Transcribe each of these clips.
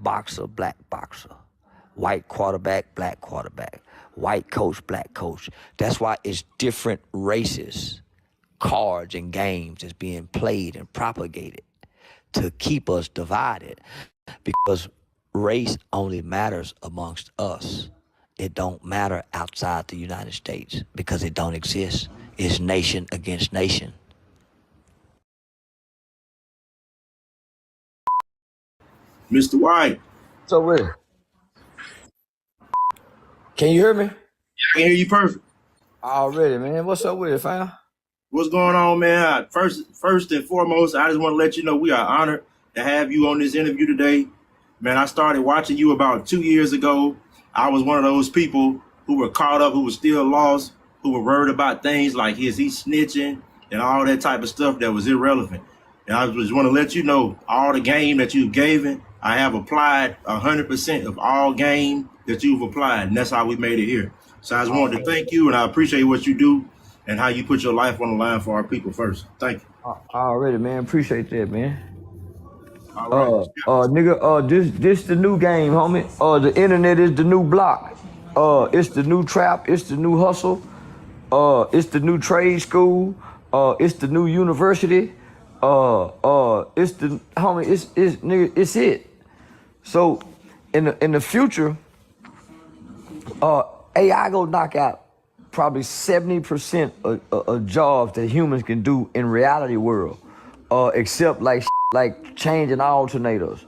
boxer, black boxer. White quarterback, black quarterback. White coach, black coach. That's why it's different races, cards, and games that's being played and propagated to keep us divided, because race only matters amongst us. It don't matter outside the United States because it don't exist. It's nation against nation. Mr. White. So with it? Can you hear me? I can hear you perfect. Already, man. What's up with it, fam? What's going on, man? First and foremost, I just want to let you know we are honored to have you on this interview today. Man, I started watching you about 2 years ago. I was one of those people who were caught up, who were still lost, who were worried about things like, is he snitching and all that type of stuff that was irrelevant. And I just want to let you know all the game that you've given, I have applied 100% of all game that you've applied, and that's how we made it here. So I just wanted to thank you, and I appreciate what you do and how you put your life on the line for our people first. Thank you. Already, man. Appreciate that, man. All right. Nigga, this the new game, homie. The internet is the new block. It's the new trap. It's the new hustle. It's the new trade school. It's the new university. It's the homie. It's nigga. It's it. So, in the future, AI go knock out probably 70% of jobs that humans can do in reality world, except like changing alternators,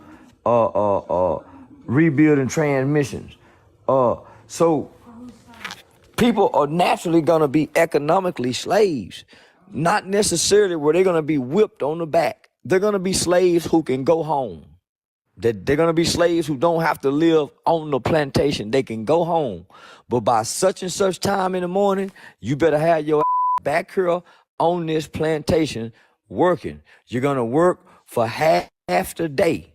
rebuilding transmissions. So people are naturally gonna be economically slaves, not necessarily where they're gonna be whipped on the back. They're gonna be slaves who can go home. They're gonna be slaves who don't have to live on the plantation. They can go home. But by such and such time in the morning, you better have your back here on this plantation working. You're gonna work for half the day.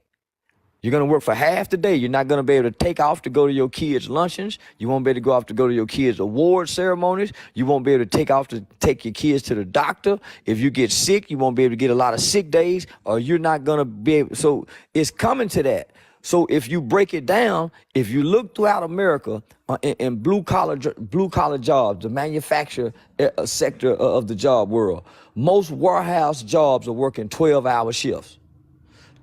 You're gonna work for half the day. You're not gonna be able to take off to go to your kids' luncheons. You won't be able to go off to go to your kids' award ceremonies. You won't be able to take off to take your kids to the doctor. If you get sick, you won't be able to get a lot of sick days, or you're not gonna be able. So it's coming to that. So if you break it down, if you look throughout America in blue collar jobs, the manufacturing sector of the job world, most warehouse jobs are working 12-hour shifts.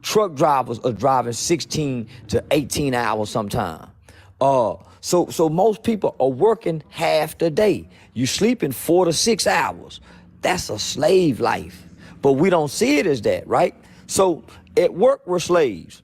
Truck drivers are driving 16 to 18 hours sometime. So most people are working half the day. You sleeping 4 to 6 hours. That's a slave life. But we don't see it as that, right? So at work, we're slaves.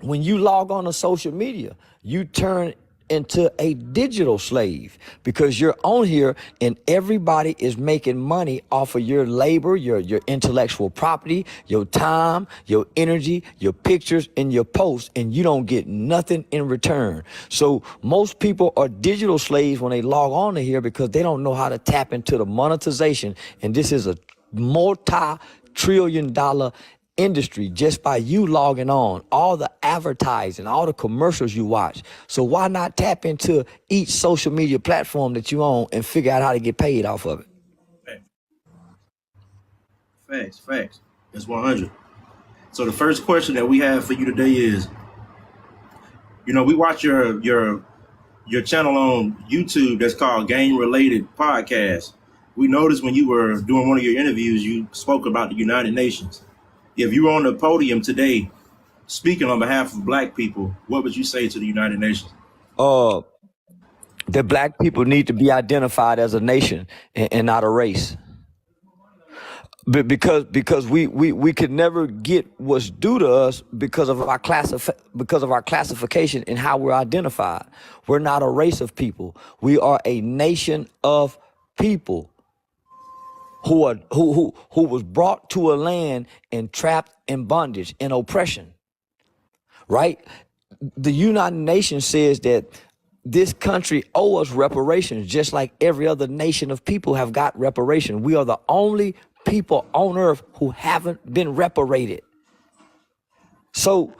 When you log on to social media, you turn into a digital slave because you're on here and everybody is making money off of your labor, your intellectual property, your time, your energy, your pictures, and your posts, and you don't get nothing in return. So most people are digital slaves when they log on to here because they don't know how to tap into the monetization. And this is a multi-trillion-dollar industry just by you logging on, all the advertising, all the commercials you watch. So why not tap into each social media platform that you own and figure out how to get paid off of it? Facts. That's 100. So the first question that we have for you today is, we watch your channel on YouTube that's called Game Related Podcast. We noticed when you were doing one of your interviews, you spoke about the United Nations. If you were on the podium today speaking on behalf of Black people, what would you say to the United Nations? That Black people need to be identified as a nation and not a race. Because we could never get what's due to us because of our classification and how we're identified. We're not a race of people. We are a nation of people who was brought to a land and trapped in bondage and oppression, right? The United Nations says that this country owes us reparations, just like every other nation of people have got reparation. We are the only people on earth who haven't been reparated. So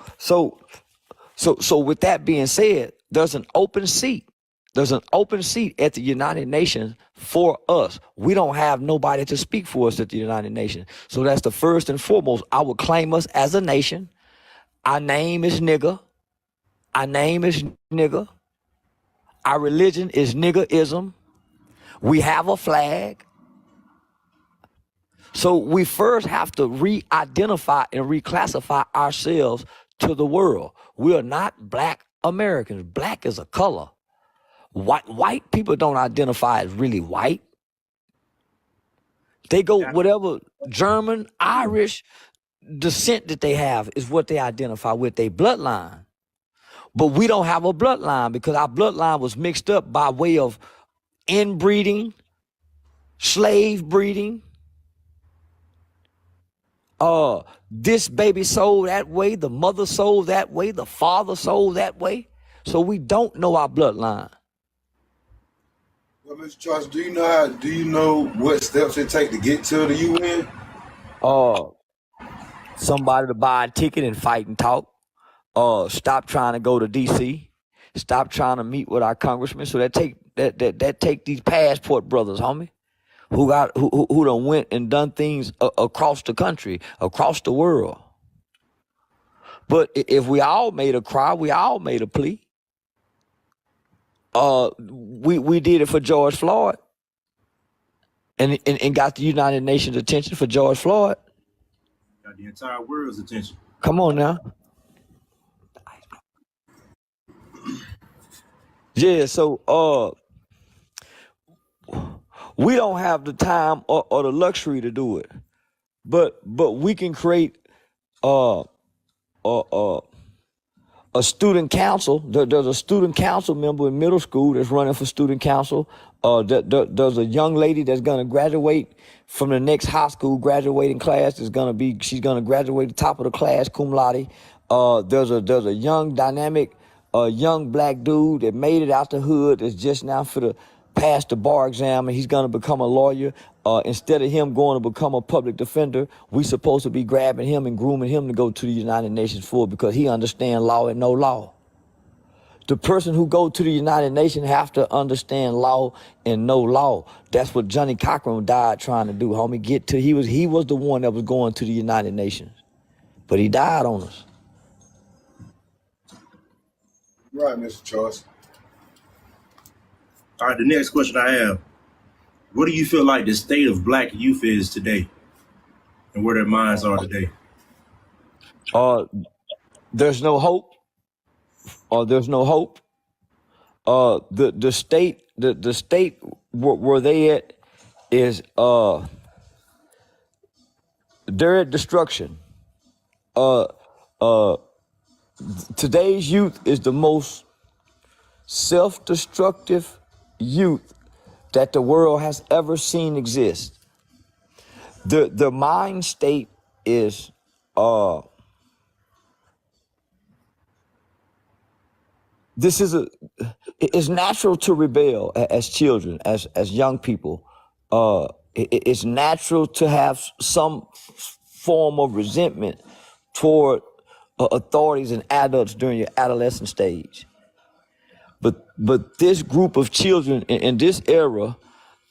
with that being said, there's an open seat. There's an open seat at the United Nations for us. We don't have nobody to speak for us at the United Nations. So that's the first and foremost. I would claim us as a nation. Our name is nigga. Our name is nigger. Our religion is niggerism. We have a flag. So we first have to re-identify and reclassify ourselves to the world. We are not black Americans. Black is a color. White people don't identify as really white. They go whatever German, Irish descent that they have is what they identify with, their bloodline. But we don't have a bloodline because our bloodline was mixed up by way of inbreeding, slave breeding. This baby sold that way, the mother sold that way, the father sold that way. So we don't know our bloodline. Well, Mr. Charles, do you know what steps it take to get to the UN? Somebody to buy a ticket and fight and talk. Stop trying to go to DC. Stop trying to meet with our congressmen. So that take these passport brothers, homie, who done went and done things across the country, across the world. But if we all made a cry, we all made a plea. We did it for George Floyd, and got the United Nations attention for George Floyd. Got the entire world's attention. Come on now. Yeah, so we don't have the time or the luxury to do it, but we can create a student council. There's a student council member in middle school that's running for student council. There's a young lady that's gonna graduate from the next high school graduating class. She's gonna graduate the top of the class, cum laude. There's a young dynamic young black dude that made it out the hood that's just now for the pass the bar exam, and he's gonna become a lawyer. Instead of him going to become a public defender, we supposed to be grabbing him and grooming him to go to the United Nations for, because he understands law and no law. The person who go to the United Nations have to understand law and no law. That's what Johnny Cochran died trying to do, homie. He was the one that was going to the United Nations, but he died on us. Right, Mr. Charles. All right, the next question I have: what do you feel like the state of black youth is today, and where their minds are today? There's no hope. There's no hope. The state where they at is they're at destruction. Today's youth is the most self-destructive youth that the world has ever seen exist. The mind state is it's natural to rebel as children, as young people. It's natural to have some form of resentment toward authorities and adults during your adolescent stage. But this group of children in this era,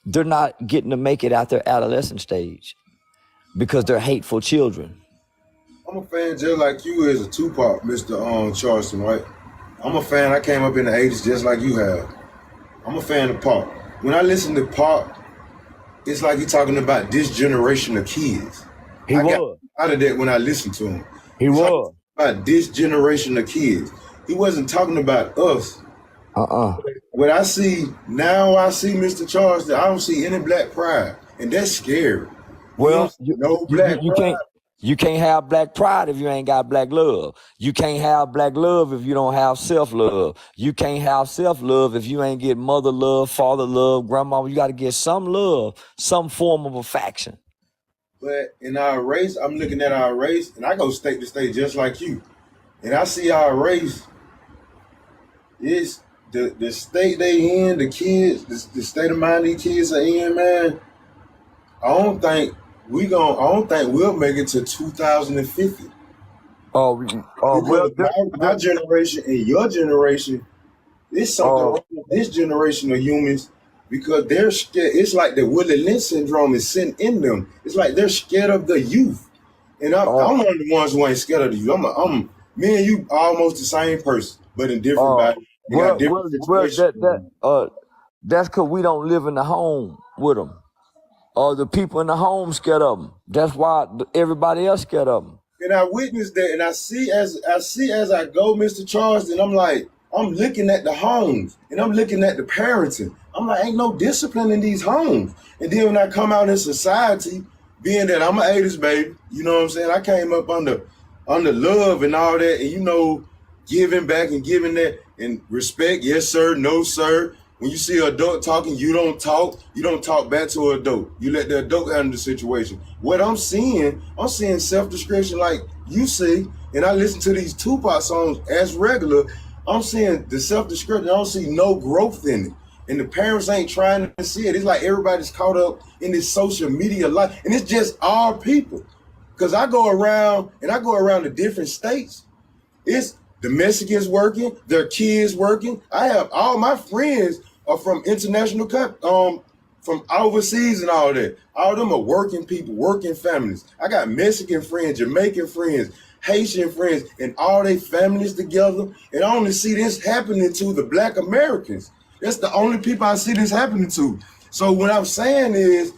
they're not getting to make it out their adolescent stage because they're hateful children. I'm a fan just like you as a Tupac, Mr. Charleston White. I'm a fan. I came up in the 80s just like you have. I'm a fan of Pac. When I listen to Pac, it's like he's talking about this generation of kids. I got out of that when I listened to him. He was. About this generation of kids. He wasn't talking about us. What I see now, I see Mr. Charles, that I don't see any black pride, and that's scary. Well, pride. You can't have black pride if you ain't got black love. You can't have black love if you don't have self-love. You can't have self-love if you ain't get mother love, father love, grandma. You got to get some love, some form of affection. But in our race, I'm looking at our race, and I go state to state just like you. And I see our race is the state they in, the kids, the state of mind these kids are in, man. I don't think we'll make it to 2050. My generation and your generation, it's something wrong with this generation of humans, because they're scared. It's like the Willie Lynch syndrome is sitting in them. It's like they're scared of the youth. And I'm one of the ones who ain't scared of the youth. Me and you almost the same person, but in different Uh, bodies. We got different situations. that's cause we don't live in the home with them. The people in the home scared of them. That's why everybody else scared of them. And I witnessed that, and I see as I go, Mr. Charleston, I'm like, I'm looking at the homes and I'm looking at the parenting. I'm like, ain't no discipline in these homes. And then when I come out in society, being that I'm an 80s baby, you know what I'm saying? I came up under love and all that, and giving back and giving that and respect, yes sir, no sir. When you see an adult talking, you don't talk. You don't talk back to an adult. You let the adult handle the situation. What I'm seeing self-description like you see, and I listen to these Tupac songs as regular. I'm seeing the self-description. I don't see no growth in it. And the parents ain't trying to see it. It's like everybody's caught up in this social media life. And it's just our people. Because I go around to different states. It's the Mexicans working, their kids working. I have all my friends are from international from overseas and all that. All of them are working people, working families. I got Mexican friends, Jamaican friends, Haitian friends, and all their families together. And I only see this happening to the Black Americans. That's the only people I see this happening to. So what I'm saying is,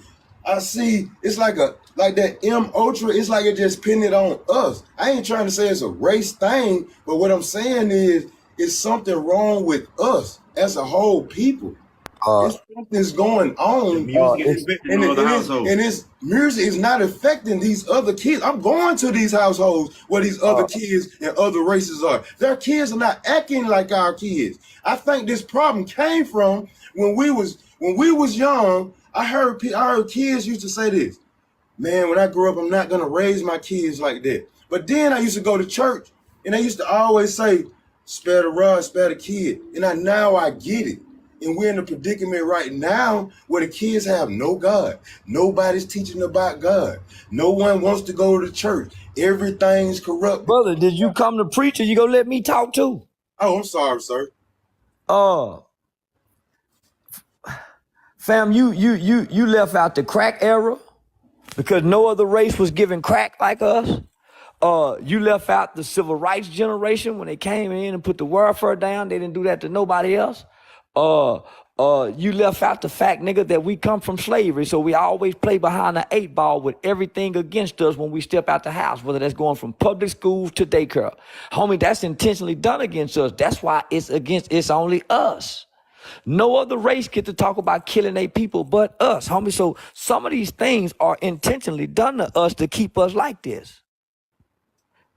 I see it's like that M Ultra, it's like it just pinned it on us. I ain't trying to say it's a race thing, but what I'm saying is it's something wrong with us as a whole people. Something's going on. And this music is not affecting these other kids. I'm going to these households where these other kids and other races are. Their kids are not acting like our kids. I think this problem came from when we was young. I heard kids used to say this, man, when I grow up, I'm not going to raise my kids like that. But then I used to go to church, and they used to always say, spare the rod, spare the kid. And now I get it. And we're in a predicament right now where the kids have no God. Nobody's teaching about God. No one wants to go to church. Everything's corrupt. Brother, did you come to preach or you gonna let me talk too? Oh, I'm sorry, sir. Fam, you left out the crack era because no other race was giving crack like us. You left out the civil rights generation when they came in and put the welfare down. They didn't do that to nobody else. You left out the fact, nigga, that we come from slavery, so we always play behind the 8 ball with everything against us when we step out the house, whether that's going from public schools to daycare. Homie, that's intentionally done against us. That's why it's only us. No other race get to talk about killing their people but us, homie. So some of these things are intentionally done to us to keep us like this.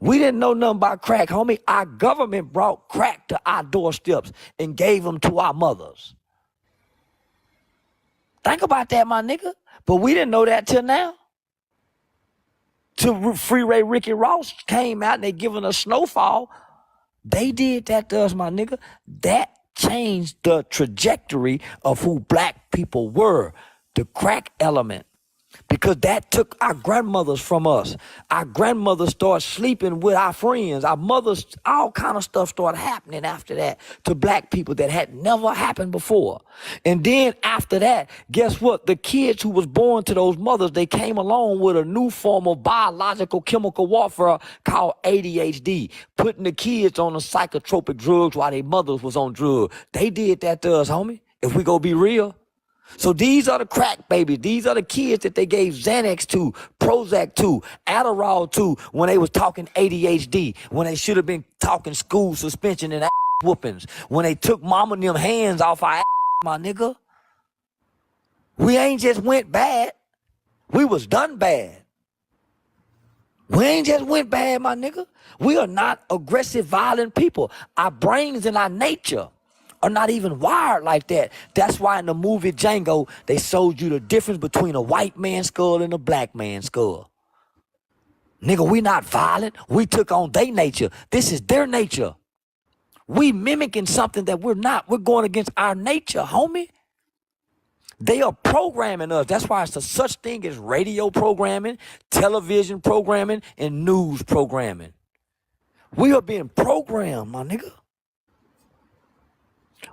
We didn't know nothing about crack, homie. Our government brought crack to our doorsteps and gave them to our mothers. Think about that, my nigga. But we didn't know that till now. Till Freeway Ricky Ross came out and they giving us Snowfall. They did that to us, my nigga. That changed the trajectory of who black people were. The crack element. Because that took our grandmothers from us. Our grandmothers started sleeping with our friends. Our mothers, all kind of stuff started happening after that to black people that had never happened before. And then after that, guess what? The kids who was born to those mothers, they came along with a new form of biological chemical warfare called ADHD, putting the kids on the psychotropic drugs while their mothers was on drugs. They did that to us, homie, if we go be real. So these are the crack babies. These are the kids that they gave Xanax to, Prozac to, Adderall to when they was talking ADHD, when they should have been talking school suspension and whoopings, when they took mama and them hands off our my nigga. We ain't just went bad. We was done bad. We ain't just went bad, my nigga. We are not aggressive, violent people. Our brains and our nature are not even wired like that. That's why in the movie Django, they showed you the difference between a white man's skull and a black man's skull. Nigga, we not violent. We took on their nature. This is their nature. We mimicking something that we're not. We're going against our nature, homie. They are programming us. That's why it's a such thing as radio programming, television programming, and news programming. We are being programmed, my nigga.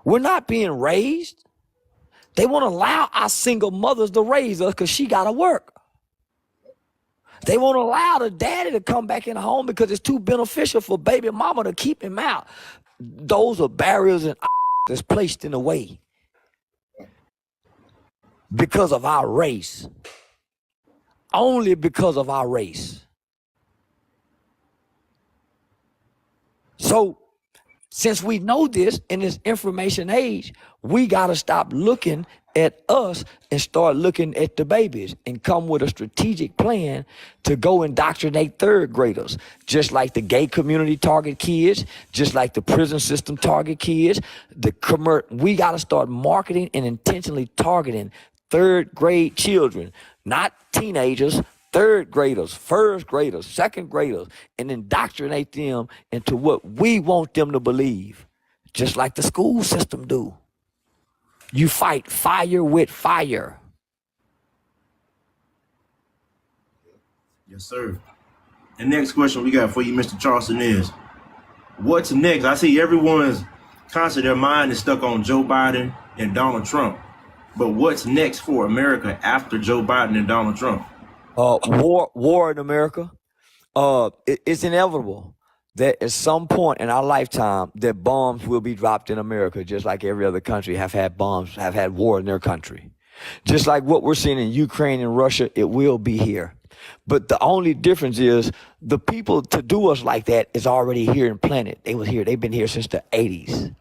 We're not being raised. They want to allow our single mothers to raise us because she got to work. They won't allow the daddy to come back in the home because it's too beneficial for baby mama to keep him out. Those are barriers and that's placed in the way because of our race. Only because of our race. So, since we know this in this information age, we got to stop looking at us and start looking at the babies and come with a strategic plan to go indoctrinate third graders, just like the gay community target kids, just like the prison system target kids. We got to start marketing and intentionally targeting third grade children, not teenagers, third graders, first graders, second graders, and indoctrinate them into what we want them to believe, just like the school system do. You fight fire with fire. Yes, sir. The next question we got for you, Mr. Charleston, is what's next? I see everyone's constantly, their mind is stuck on Joe Biden and Donald Trump. But what's next for America after Joe Biden and Donald Trump? War in America. It's inevitable that at some point in our lifetime that bombs will be dropped in America, just like every other country have had war in their country. Just like what we're seeing in Ukraine and Russia, it will be here. But the only difference is the people to do us like that is already here and planted. They've been here since the 80s.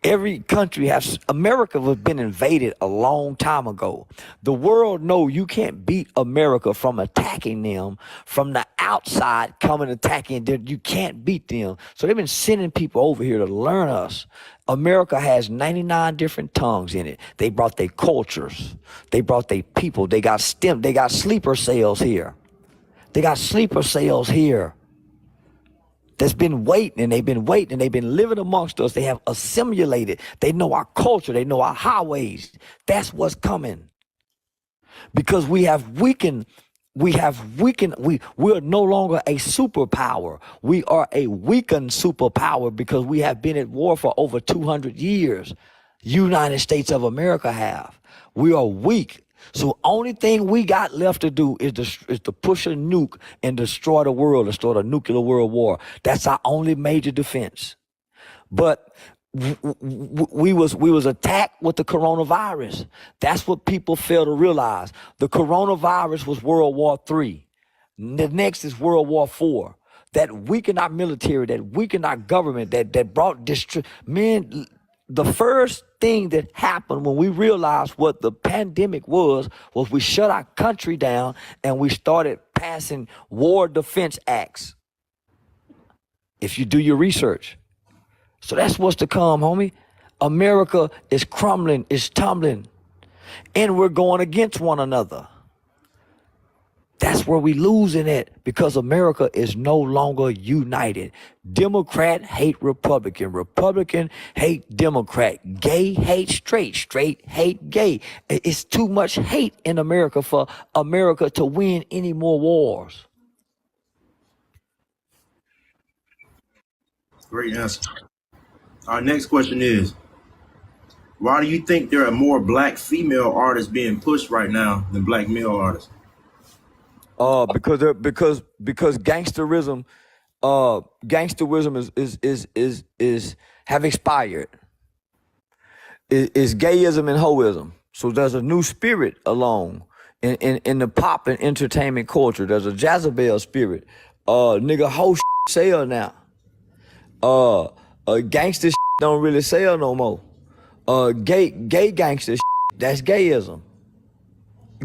Every country America has been invaded a long time ago. The world know you can't beat America from attacking them from the outside, coming attacking them. You can't beat them. So they've been sending people over here to learn us. America has 99 different tongues in it. They brought their cultures. They brought their people. They got sleeper cells here. They got sleeper cells here. That's been waiting, and they've been living amongst us. They have assimilated. They know our culture. They know our highways. That's what's coming. Because we have weakened. We're no longer a superpower. We are a weakened superpower because we have been at war for over 200 years. United States of America have. We are weak. So only thing we got left to do is to push a nuke and destroy the world, and start a nuclear world war. That's our only major defense. But we was attacked with the coronavirus. That's what people fail to realize. The coronavirus was World War III. The next is World War IV. That weakened our military, that weakened our government, that brought men. The first thing that happened when we realized what the pandemic was we shut our country down and we started passing war defense acts. If you do your research. So that's what's to come, homie. America is crumbling, is tumbling, and we're going against one another. That's where we losing it, because America is no longer united. Democrat hate Republican. Republican hate Democrat. Gay hate straight. Straight hate gay. It's too much hate in America for America to win any more wars. Great answer. Our next question is, why do you think there are more black female artists being pushed right now than black male artists? Because gangsterism is have expired. Is gayism and hoism. So there's a new spirit along in the pop and entertainment culture. There's a Jezebel spirit. Nigga, hoe sell now. Gangster don't really sell no more. Gay gangster that's gayism.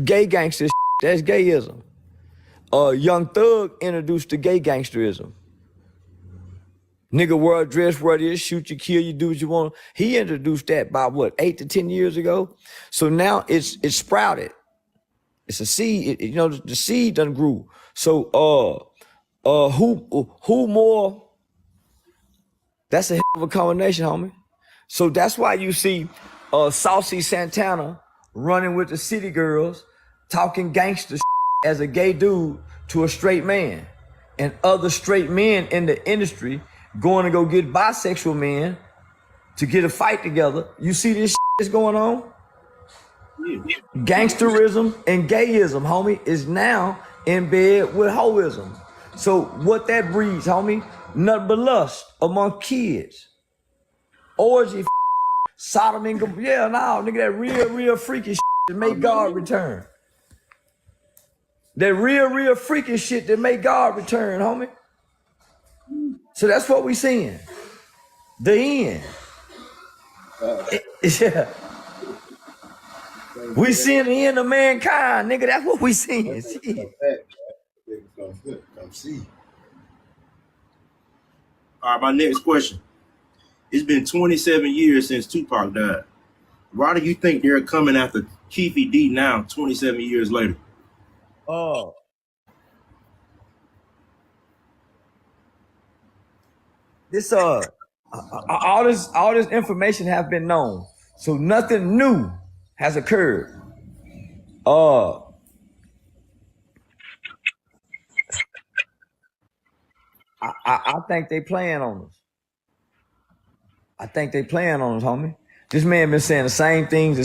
Gay gangster that's gayism. Young Thug introduced the gay gangsterism. Nigga wear a dress, wear this, shoot you, kill you, do what you want. He introduced that by 8 to 10 years ago. So now it's sprouted. It's a seed. The seed done grew. So who more? That's a hell of a combination, homie. So that's why you see Saucy Santana running with the city girls, talking gangster as a gay dude to a straight man, and other straight men in the industry going to go get bisexual men to get a fight together. You see this that's going on? Gangsterism and gayism, homie, is now in bed with hoism. So what that breeds, homie, nothing but lust among kids. Orgy, Sodom and Gomorrah. Yeah, no, nigga, that real freaky shit that make God return. That real freaky shit that make God return, homie. So that's what we seeing. The end. Yeah. We seeing the end of mankind, nigga. That's what we seeing. Shit. Come see. All right, my next question. It's been 27 years since Tupac died. Why do you think they're coming after Keefy D now, 27 years later? Oh. This all this information have been known. So nothing new has occurred. I think they playing on us. I think they playing on us, homie. This man been saying the same things,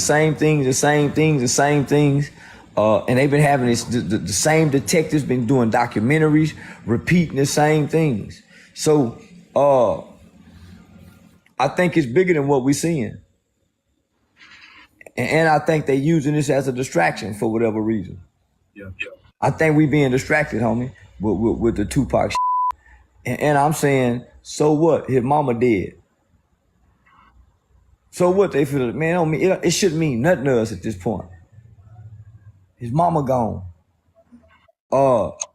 and they've been having this. The same detectives been doing documentaries, repeating the same things. So, I think it's bigger than what we're seeing, and I think they using this as a distraction for whatever reason. Yeah. I think we being distracted, homie, with the Tupac shit. And I'm saying, so what? His mama dead. So what? They feel, man, on me, it shouldn't mean nothing to us at this point. His mama gone.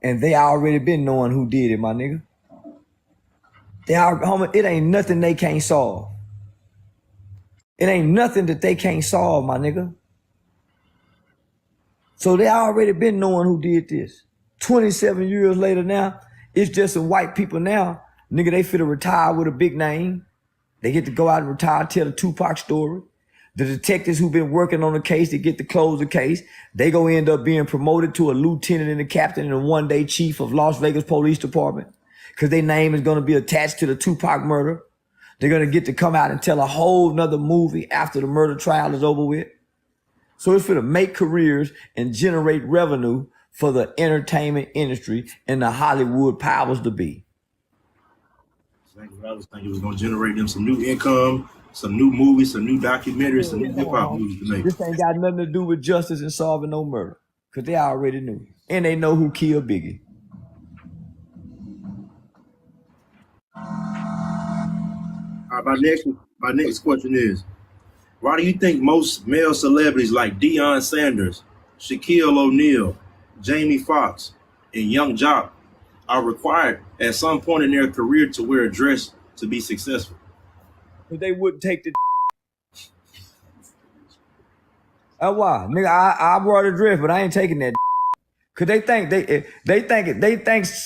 And they already been knowing who did it, my nigga. Homie, it ain't nothing they can't solve. It ain't nothing that they can't solve, my nigga. So they already been knowing who did this. 27 years later now, it's just some white people now. Nigga, they finna retire with a big name. They get to go out and retire, tell the Tupac story. The detectives who've been working on the case, they get to close the case. They go end up being promoted to a lieutenant and a captain and a one-day chief of Las Vegas Police Department because their name is going to be attached to the Tupac murder. They're going to get to come out and tell a whole nother movie after the murder trial is over with. So it's for to make careers and generate revenue for the entertainment industry and the Hollywood powers to be. I was thinking it was going to generate them some new income, some new movies, some new documentaries, some new hip-hop movies to make. This ain't got nothing to do with justice and solving no murder because they already knew. And they know who killed Biggie. My next question is, why do you think most male celebrities like Deion Sanders, Shaquille O'Neal, Jamie Foxx, and Young Jock are required at some point in their career to wear a dress to be successful? But they wouldn't take the That's why. Nigga, I brought a dress, but I ain't taking that Cause they think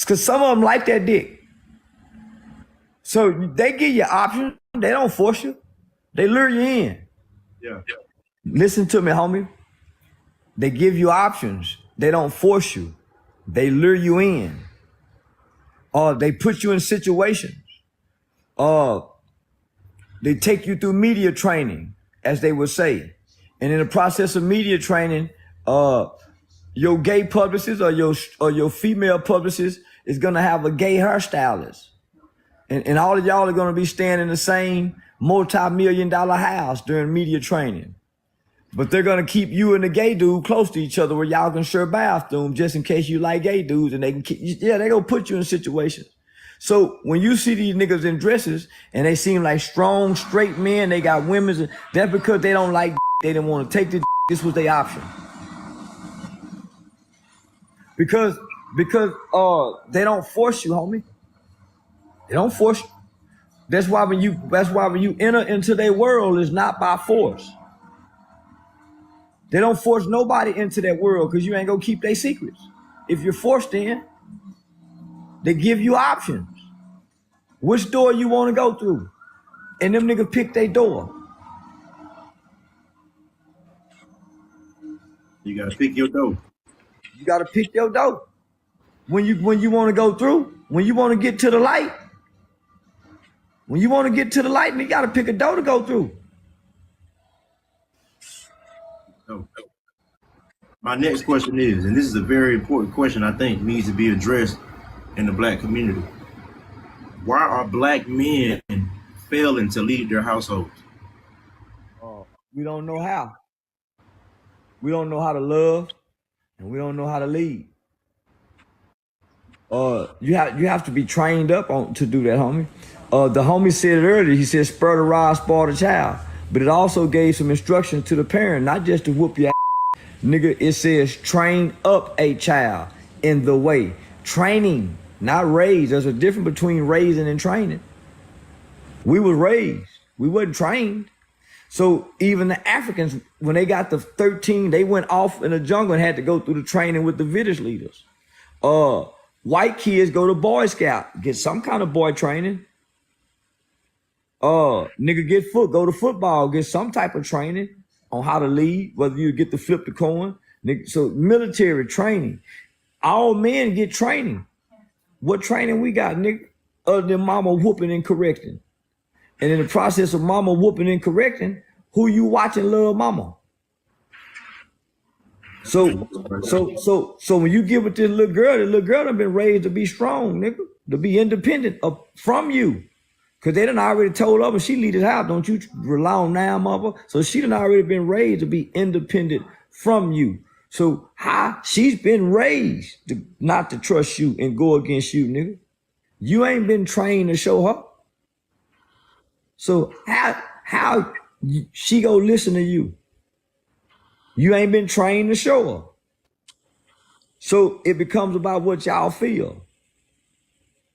cause some of them like that dick. So they give you options, they don't force you. They lure you in. Yeah. Listen to me, homie. They give you options. They don't force you. They lure you in. Or they put you in situations. They take you through media training, as they would say. And in the process of media training, your gay publicist or your female publicist is gonna have a gay hairstylist. And all of y'all are gonna be staying in the same multi-million-dollar house during media training. But they're gonna keep you and the gay dude close to each other where y'all can share bathroom just in case you like gay dudes, and they can they gonna put you in situations. So when you see these niggas in dresses and they seem like strong, straight men, they got women's, that's because they don't like they didn't want to take the this was their option. Because they don't force you, homie. They don't force you. That's why when you enter into their world, it's not by force. They don't force nobody into that world because you ain't gonna keep their secrets. If you're forced in, they give you options. Which door you want to go through? And them niggas pick their door. You gotta pick your dough. You gotta pick your door. When you want to go through, when you want to get to the light, you gotta pick a door to go through. No. My next question is, and this is a very important question I think needs to be addressed in the black community. Why are black men failing to lead their households? We don't know how. We don't know how to love, and we don't know how to lead. You have to be trained up on to do that, homie. The homie said it earlier. He said, "Spur the rod, spoil the child." But it also gave some instructions to the parent, not just to whoop your ass. Nigga, it says train up a child in the way. Training, not raise. There's a difference between raising and training. We was raised. We wasn't trained. So even the Africans, when they got to 13, they went off in the jungle and had to go through the training with the village leaders. White kids go to Boy Scout, get some kind of boy training. Nigga go to football, get some type of training on how to lead, whether you get to flip the coin. Nigga, so military training. All men get training. What training we got, nigga? Other than mama whooping and correcting. And in the process of mama whooping and correcting, who you watching love mama? So when you get with this little girl done been raised to be strong, nigga, to be independent from you. Cause they done already told her when she leave this house, don't you rely on now, mother. So she done already been raised to be independent from you. So how she's been raised not to trust you and go against you, nigga. You ain't been trained to show her. So how she go listen to you? You ain't been trained to show her. So it becomes about what y'all feel.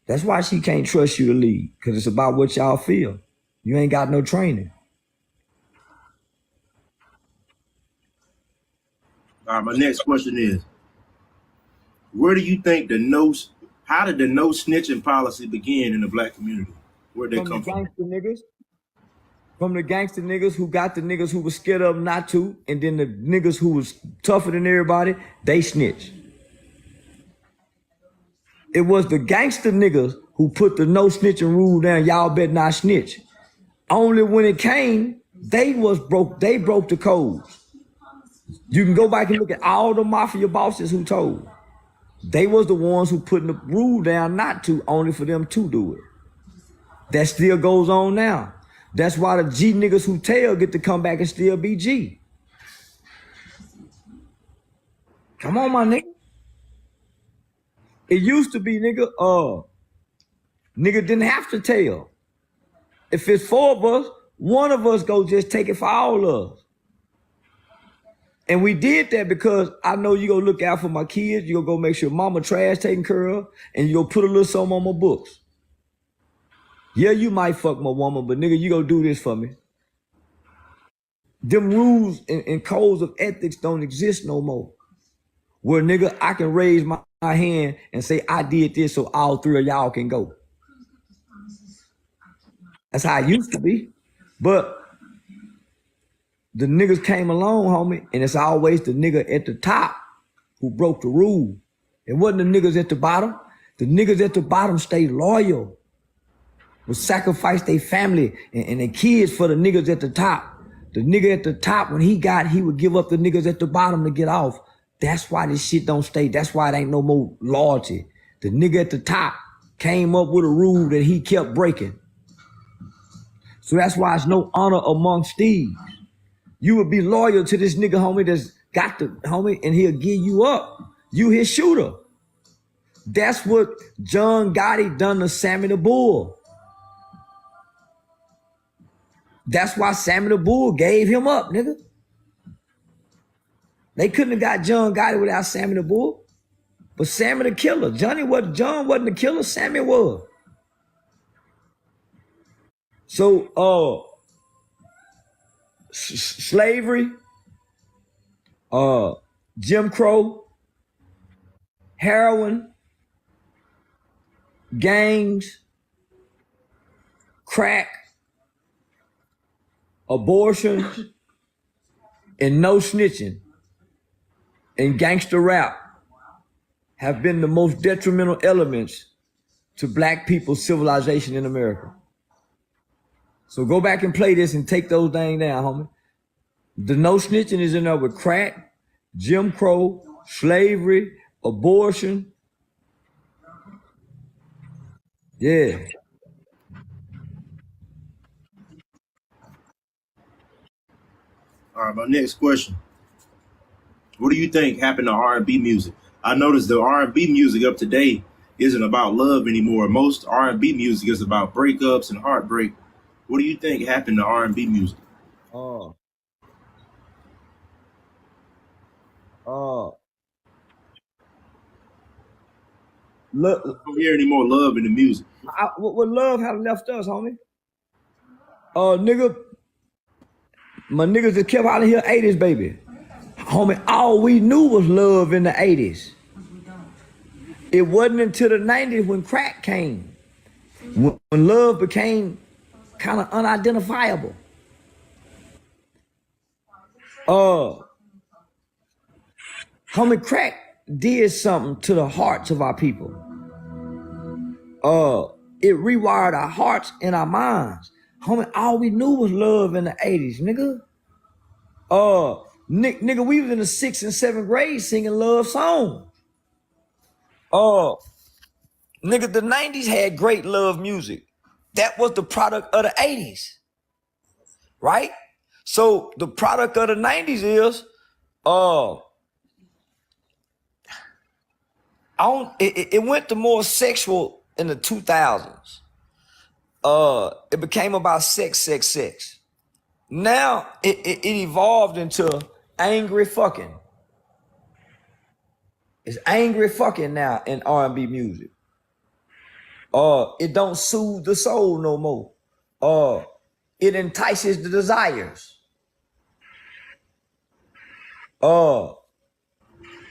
That's why she can't trust you to lead, because it's about what y'all feel. You ain't got no training. All right, my next question is, where do you think how did the no snitching policy begin in the black community? Where'd they come from? From the gangster niggas who got the niggas who was scared of them not to, and then the niggas who was tougher than everybody, they snitch. It was the gangster niggas who put the no snitching rule down. Y'all better not snitch. Only when it came, they broke the codes. You can go back and look at all the mafia bosses who told. They was the ones who put the rule down not to, only for them to do it. That still goes on now. That's why the G niggas who tell get to come back and still be G. Come on, my nigga. It used to be, nigga didn't have to tell. If it's 4 of us, one of us go just take it for all of us. And we did that because I know you gonna look out for my kids, you gonna go make sure mama trash taken care of, and you gonna put a little something on my books. Yeah, you might fuck my woman, but nigga, you gonna do this for me. Them rules and codes of ethics don't exist no more. Where nigga, I can raise my hand and say I did this so all 3 of y'all can go. That's how it used to be. But the niggas came along, homie, and it's always the nigga at the top who broke the rule. It wasn't the niggas at the bottom. The niggas at the bottom stayed loyal, would sacrifice their family and their kids for the niggas at the top. The nigga at the top, when he would give up the niggas at the bottom to get off. That's why this shit don't stay. That's why it ain't no more loyalty. The nigga at the top came up with a rule that he kept breaking. So that's why it's no honor amongst thieves. You would be loyal to this nigga, homie, that's got the homie, and he'll give you up. You his shooter. That's what John Gotti done to Sammy the Bull. That's why Sammy the Bull gave him up, nigga. They couldn't have got John Gotti without Sammy the Bull. But Sammy the killer. John wasn't the killer, Sammy was. So slavery, Jim Crow, heroin, gangs, crack, abortion, and no snitching, and gangster rap have been the most detrimental elements to black people's civilization in America. So go back and play this and take those things down, homie. The no snitching is in there with crack, Jim Crow, slavery, abortion. Yeah. All right, my next question. What do you think happened to R&B music? I noticed the R&B music of today isn't about love anymore. Most R&B music is about breakups and heartbreak. What do you think happened to R&B music? Uh, uh, look, I don't hear any more love in the music. what love have left us, homie? Nigga, my niggas that kept out of here 80s, baby. Homie, all we knew was love in the 80s. It wasn't until the 90s when crack came, when love became kind of unidentifiable. Homie, crack did something to the hearts of our people. It rewired our hearts and our minds. Homie, all we knew was love in the 80s, nigga. Nigga, we was in the 6th and 7th grade singing love songs. Nigga, the 90s had great love music. That was the product of the 80s, right? So the product of the 90s is, it went to more sexual in the 2000s. It became about sex. Now it evolved into angry fucking. It's angry fucking now in R&B music. It don't soothe the soul no more. It entices the desires.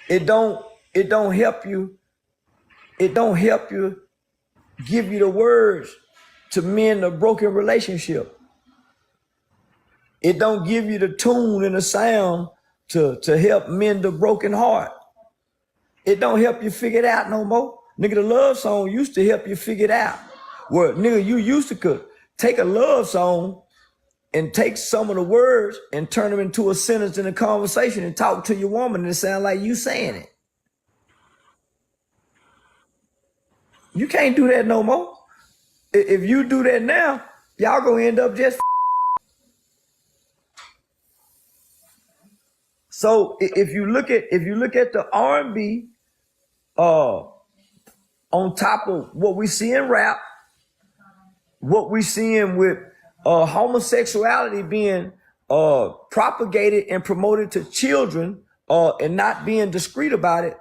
It don't help you. It don't help you give you the words to mend a broken relationship. It don't give you the tune and the sound to help mend a broken heart. It don't help you figure it out no more. Nigga, the love song used to help you figure it out. Where, nigga, you used to could take a love song and take some of the words and turn them into a sentence in a conversation and talk to your woman and it sound like you saying it. You can't do that no more. If you do that now, y'all gonna end up just. So if you look at the R&B, on top of what we see in rap, what we seeing with homosexuality being propagated and promoted to children and not being discreet about it,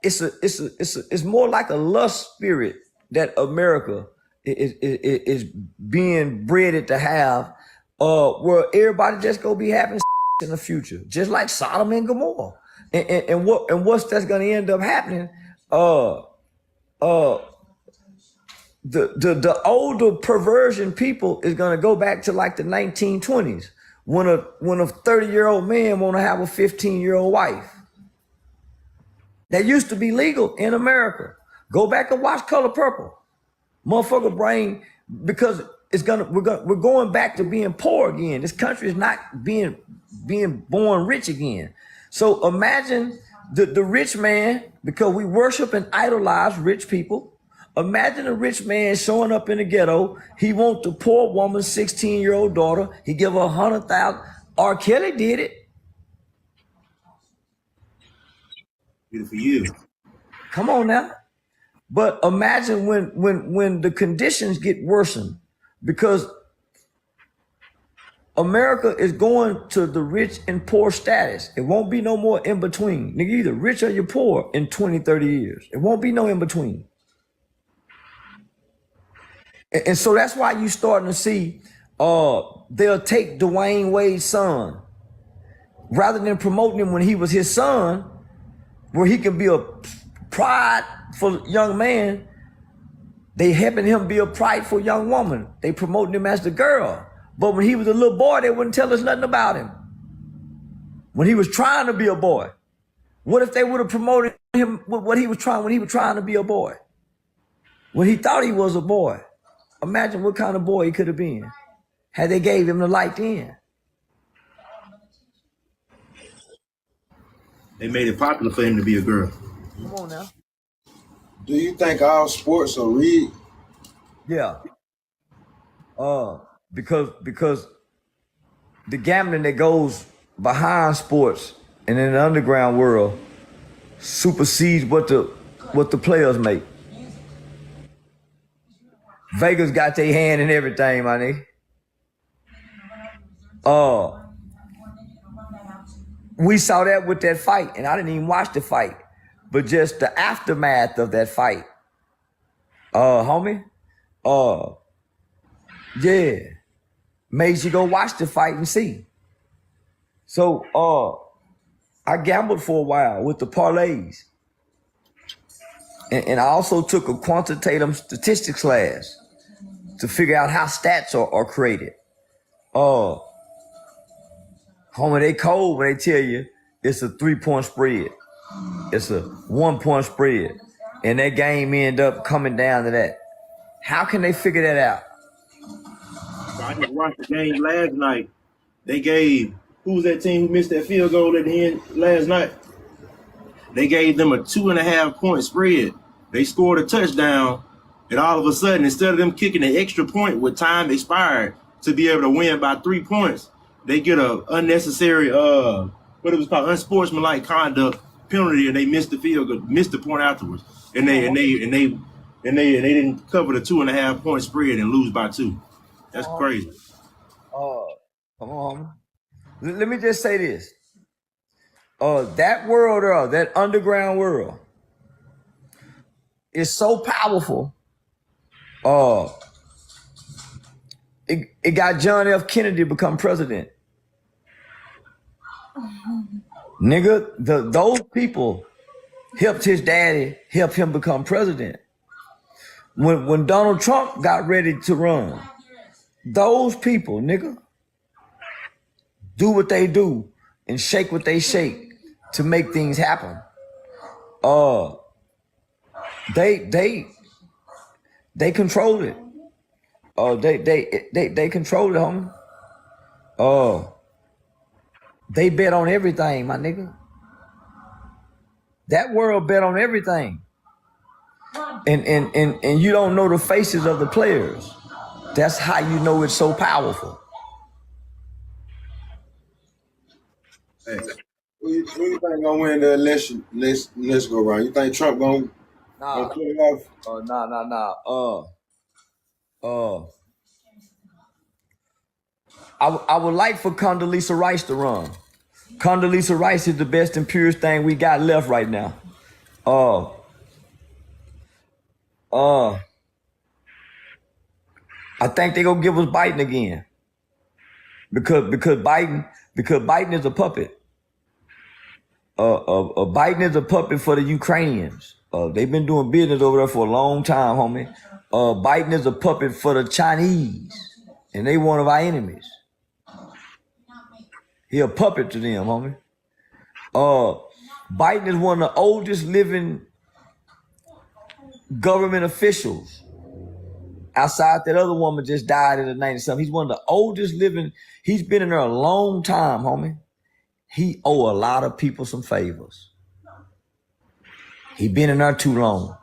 it's more like a lust spirit that America is being bred to have, where everybody just gonna be having in the future, just like Sodom and Gomorrah. And what's that's gonna end up happening? The older perversion people is gonna go back to like the 1920s when a 30-year-old man wanna have a 15-year-old wife. That used to be legal in America. Go back and watch Color Purple. Motherfucker brain, because we're going back to being poor again. This country is not being born rich again. So imagine the rich man, because we worship and idolize rich people. Imagine a rich man showing up in the ghetto. He want the poor woman's 16-year-old daughter. He give her $100,000. R. Kelly did it. Good for you. Come on now. But imagine when the conditions get worsened, because America is going to the rich and poor status. It won't be no more in between. Nigga, either rich or you're poor in 20, 30 years. It won't be no in between. And so that's why you starting to see they'll take Dwayne Wade's son, rather than promoting him when he was his son, where he can be a prideful young man. They helping him be a prideful young woman. They promoting him as the girl. But when he was a little boy, they wouldn't tell us nothing about him. When he was trying to be a boy. What if they would have promoted him with what he was trying when he was trying to be a boy? When he thought he was a boy. Imagine what kind of boy he could have been had they gave him the light then. They made it popular for him to be a girl. Come on now. Do you think all sports are rigged? Yeah. Because the gambling that goes behind sports and in the underground world supersedes what the players make. Vegas got their hand in everything, my nigga. We saw that with that fight, and I didn't even watch the fight, but just the aftermath of that fight. Homie, yeah, made you go watch the fight and see. So, I gambled for a while with the parlays, and I also took a quantitative statistics class to figure out how stats are created. Homie, they cold when they tell you it's a 3-point spread. It's a 1-point spread. And that game end up coming down to that. How can they figure that out? So I just watched the game last night. They gave, who was that team who missed that field goal at the end last night? They gave them a 2.5-point spread. They scored a touchdown, and all of a sudden, instead of them kicking an extra point with time expired to be able to win by 3 points, they get a unnecessary, what it was called, unsportsmanlike conduct penalty, and they missed the field goal, missed the point afterwards, and they didn't cover the 2.5-point spread and lose by 2. That's crazy. Come on. Let me just say this. That world, that underground world, is so powerful. It got John F. Kennedy to become president. Nigga, those people helped his daddy help him become president. When Donald Trump got ready to run, those people, nigga, do what they do and shake what they shake to make things happen. They control it. They control it, homie. They bet on everything, my nigga. That world bet on everything. And you don't know the faces of the players. That's how you know it's so powerful. Hey, who you think gonna win the election? Let's go around. You think Trump gonna pull it off? I would like for Condoleezza Rice to run. Condoleezza Rice is the best and purest thing we got left right now. I think they gonna give us Biden again. Because Biden is a puppet. Biden is a puppet for the Ukrainians. They've been doing business over there for a long time, homie. Biden is a puppet for the Chinese, and they one of our enemies. He a puppet to them, homie. Biden is one of the oldest living government officials. Outside that other woman just died in the 90-something. He's one of the oldest living. He's been in there a long time, homie. He owe a lot of people some favors. He been in there too long.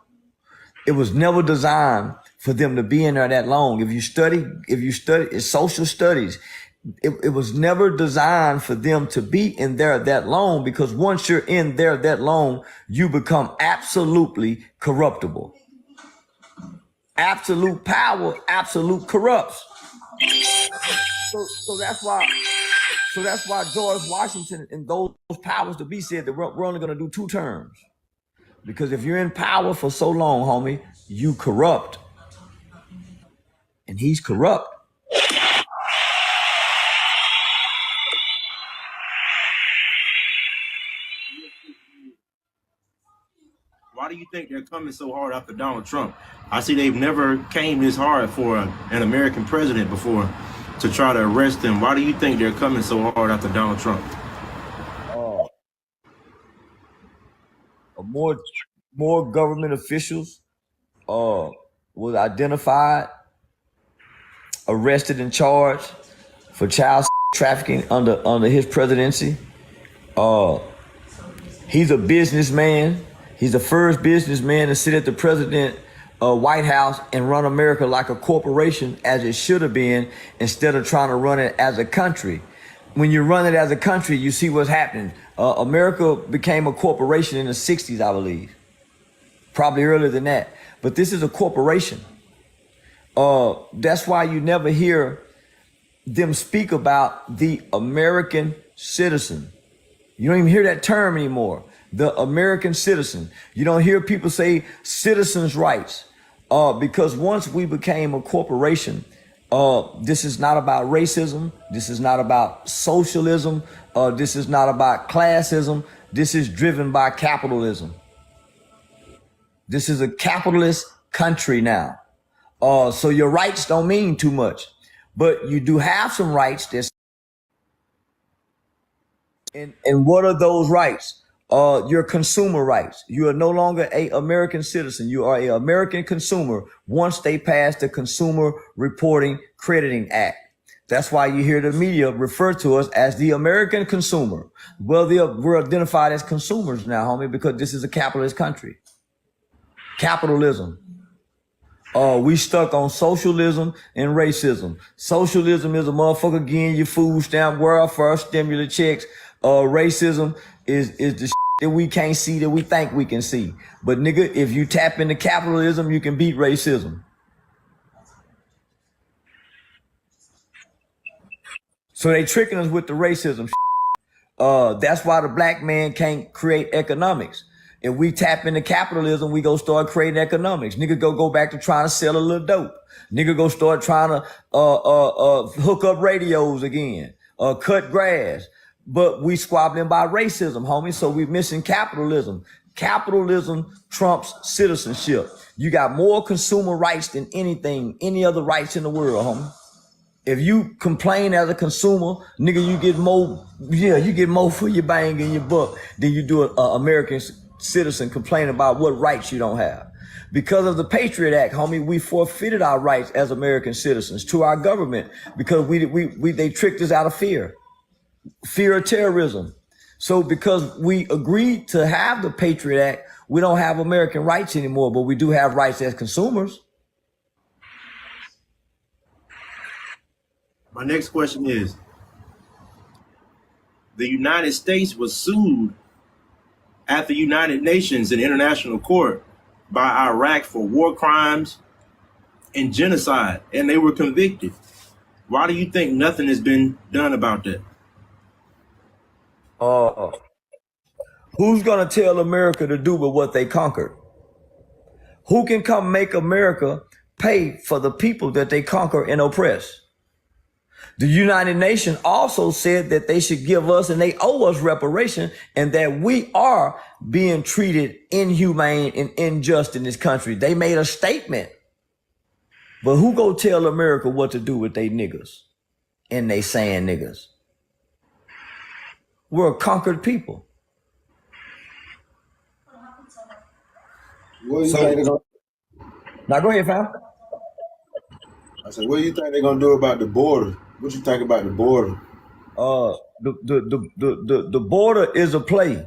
It was never designed for them to be in there that long. If you study it's social studies, it was never designed for them to be in there that long, because once you're in there that long, you become absolutely corruptible. Absolute power, absolute corrupts. So that's why George Washington and those powers to be said that we're only going to do 2 terms. Because if you're in power for so long, homie, you corrupt. And he's corrupt. Why do you think they're coming so hard after Donald Trump? I see they've never came this hard for an American president before to try to arrest him. Why do you think they're coming so hard after Donald Trump? More government officials was identified, arrested and charged for child trafficking under his presidency. He's a businessman. He's the first businessman to sit at the president White House and run America like a corporation as it should have been instead of trying to run it as a country. When you run it as a country, you see what's happening. America became a corporation in the 60s, I believe. Probably earlier than that. But this is a corporation. That's why you never hear them speak about the American citizen. You don't even hear that term anymore. The American citizen. You don't hear people say citizens' rights. Because once we became a corporation, this is not about racism. This is not about socialism. This is not about classism. This is driven by capitalism. This is a capitalist country now. So your rights don't mean too much, but you do have some rights. And what are those rights? Your consumer rights. You are no longer a American citizen. You are an American consumer once they pass the Consumer Reporting Crediting Act. That's why you hear the media refer to us as the American consumer. Well, we're identified as consumers now, homie, because this is a capitalist country. Capitalism. We stuck on socialism and racism. Socialism is a motherfucker getting your food stamp, welfare, stimulus checks. Racism is the that we can't see that we think we can see. But nigga, if you tap into capitalism, you can beat racism. So they tricking us with the racism. That's why the black man can't create economics. If we tap into capitalism, we go start creating economics. Nigga go back to trying to sell a little dope. Nigga go start trying to hook up radios again, cut grass. But we squabbling by racism, homie. So we missing capitalism. Capitalism trumps citizenship. You got more consumer rights than any other rights in the world, homie. If you complain as a consumer, nigga, you get more for your bang and your buck than you do an American citizen complain about what rights you don't have. Because of the Patriot Act, homie, we forfeited our rights as American citizens to our government because they tricked us out of fear of terrorism. So because we agreed to have the Patriot Act, we don't have American rights anymore, but we do have rights as consumers. My next question is, the United States was sued at the United Nations and International Court by Iraq for war crimes and genocide, and they were convicted. Why do you think nothing has been done about that? Who's gonna tell America to do with what they conquered? Who can come make America pay for the people that they conquer and oppress? The United Nations also said that they should give us and they owe us reparation and that we are being treated inhumane and unjust in this country. They made a statement. But who go tell America what to do with they niggas and they saying niggas? We're a conquered people. What do you think they're gonna? Now go ahead, fam. I said, what do you think they're gonna do about the border? What you think about the border? The border is a play.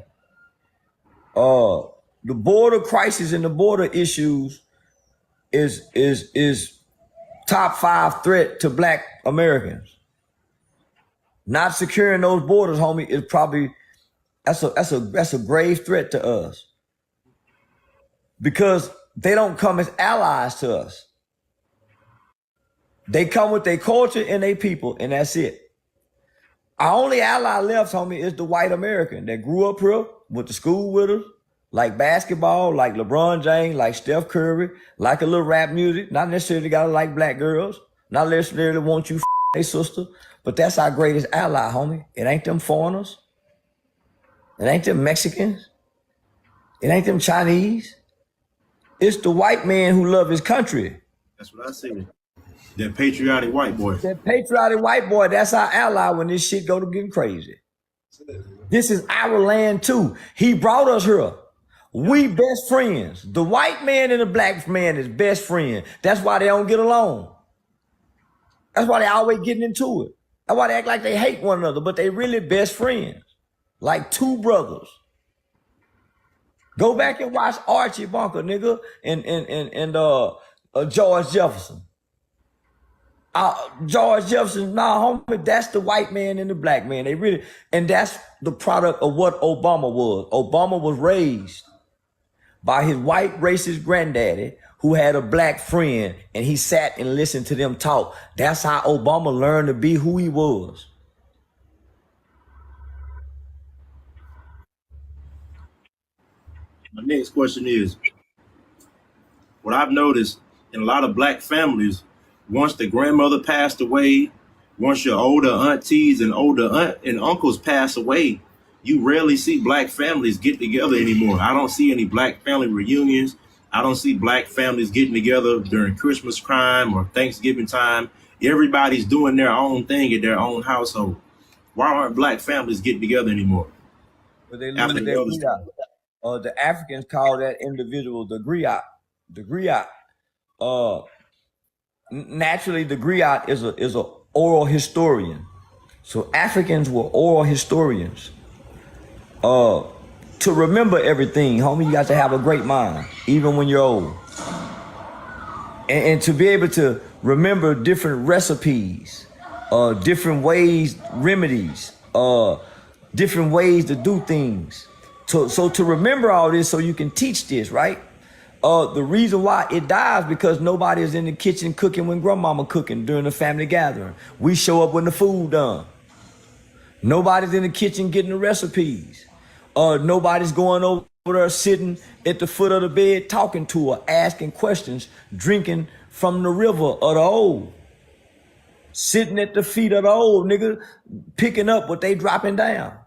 The border crisis and the border issues is top 5 threat to black Americans. Not securing those borders, homie, is probably that's a grave threat to us. Because they don't come as allies to us. They come with their culture and their people, and that's it. Our only ally left, homie, is the white American that grew up here, went to school with us, like basketball, like LeBron James, like Steph Curry, like a little rap music, not necessarily gotta like black girls, not necessarily want you their sister, but that's our greatest ally, homie. It ain't them foreigners. It ain't them Mexicans. It ain't them Chinese. It's the white man who love his country. That's what I say. That patriotic white boy. That patriotic white boy, that's our ally when this shit go to getting crazy. This is our land too. He brought us here. We best friends. The white man and the black man is best friend. That's why they don't get along. That's why they always getting into it. That's why they act like they hate one another, but they really best friends. Like two brothers. Go back and watch Archie Bunker, nigga, and George Jefferson. George Jefferson, nah, homie, that's the white man and the black man. They really, and that's the product of what Obama was. Obama was raised by his white racist granddaddy who had a black friend, and he sat and listened to them talk. That's how Obama learned to be who he was. My next question is, what I've noticed in a lot of black families, once the grandmother passed away, once your older aunties and older aunt and uncles pass away, you rarely see black families get together anymore. I don't see any black family reunions. I don't see black families getting together during Christmas time or Thanksgiving time. Everybody's doing their own thing in their own household. Why aren't black families getting together anymore? But they After lose the their elders. griot. The Africans call that individual the griot. The griot. Naturally, the griot is a oral historian. So Africans were oral historians. To remember everything, homie, you got to have a great mind, even when you're old. And to be able to remember different recipes, different ways, remedies, different ways to do things. So to remember all this so you can teach this, right? The reason why it dies because nobody is in the kitchen cooking when grandmama cooking during the family gathering. We show up when the food done. Nobody's in the kitchen getting the recipes. Nobody's going over there sitting at the foot of the bed talking to her, asking questions, drinking from the river of the old. Sitting at the feet of the old, nigga, picking up what they dropping down.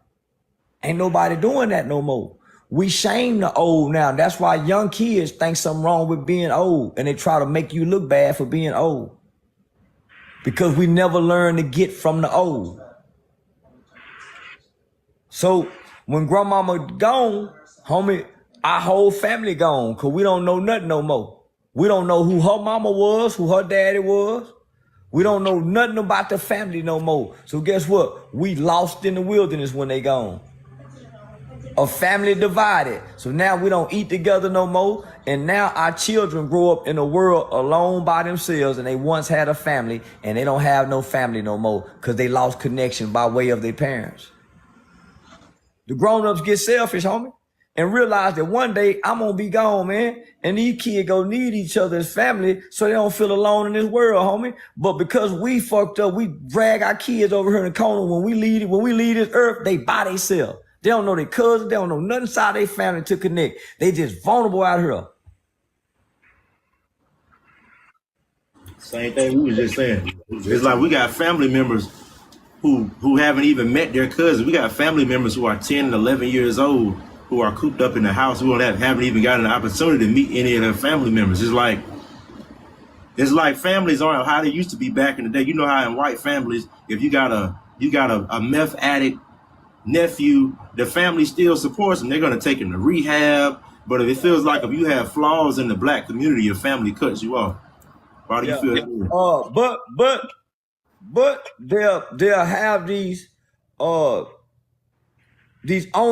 Ain't nobody doing that no more. We shame the old now. That's why young kids think something wrong with being old, and they try to make you look bad for being old. Because we never learn to get from the old. So when grandmama gone, homie, our whole family gone, cause we don't know nothing no more. We don't know who her mama was, who her daddy was. We don't know nothing about the family no more. So guess what? We lost in the wilderness when they gone. A family divided. So now we don't eat together no more. And now our children grow up in a world alone by themselves, and they once had a family, and they don't have no family no more because they lost connection by way of their parents. The grown-ups get selfish, homie, and realize that one day I'm gonna be gone, man, and these kids gonna need each other as family so they don't feel alone in this world, homie. But because we fucked up, we drag our kids over here in the corner. When we leave this earth, they by themselves. They don't know their cousins. They don't know nothing inside their family to connect. They just vulnerable out here. Same thing we was just saying. It's like we got family members who haven't even met their cousins. We got family members who are 10 and 11 years old who are cooped up in the house who haven't even gotten an opportunity to meet any of their family members. It's like families aren't how they used to be back in the day. You know how in white families, if you got a meth addict nephew, the family still supports them. They're gonna take him to rehab. But if it feels like if you have flaws in the black community, your family cuts you off. Why do you feel that? But they'll have these on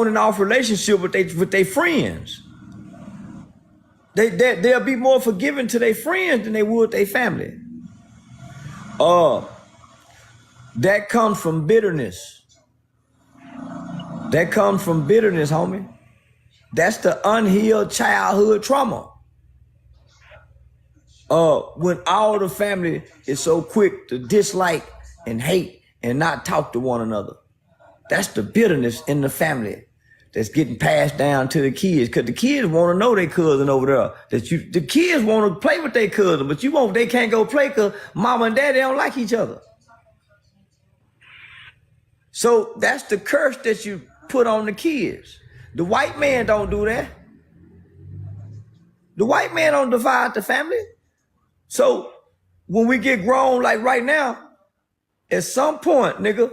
and off relationship with their friends. They'll be more forgiving to their friends than they would their family. That comes from bitterness. That comes from bitterness, homie. That's the unhealed childhood trauma. When all the family is so quick to dislike and hate and not talk to one another. That's the bitterness in the family that's getting passed down to the kids. Cause the kids want to know their cousin over there. The kids want to play with their cousin, but they can't go play cause mama and daddy don't like each other. So that's the curse that you put on the kids. The white man don't do that. The white man don't divide the family. So when we get grown, like right now, at some point, nigga,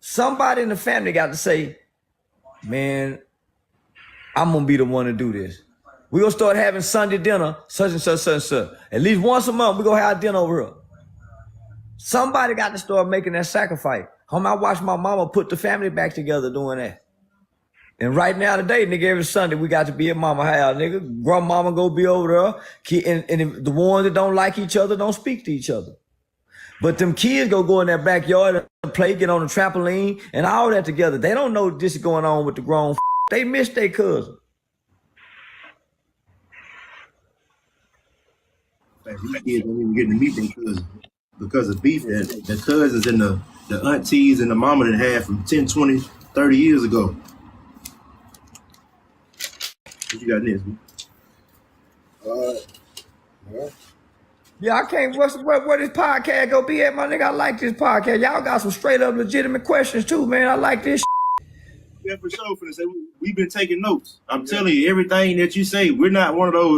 somebody in the family got to say, man, I'm gonna be the one to do this. We're gonna start having Sunday dinner, such and such, such and such. At least once a month, we're gonna have dinner over here. Somebody got to start making that sacrifice. I watched my mama put the family back together doing that. And right now today, nigga, every Sunday we got to be at mama house, nigga. Grandmama go be over there. And the ones that don't like each other don't speak to each other. But them kids go in their backyard and play, get on the trampoline and all that together. They don't know this is going on with the grown. They miss their cousin. Like, these kids don't even get to meet their cousins because of beef that the cousins and the aunties and the mama that had from 10, 20, 30 years ago. What you got next, man? Well, Yeah, I can't. Where this podcast go be at, my nigga? I like this podcast. Y'all got some straight up legitimate questions too, man. I like this. Yeah, for sure. For say we've been taking notes. I'm telling you, everything that you say, we're not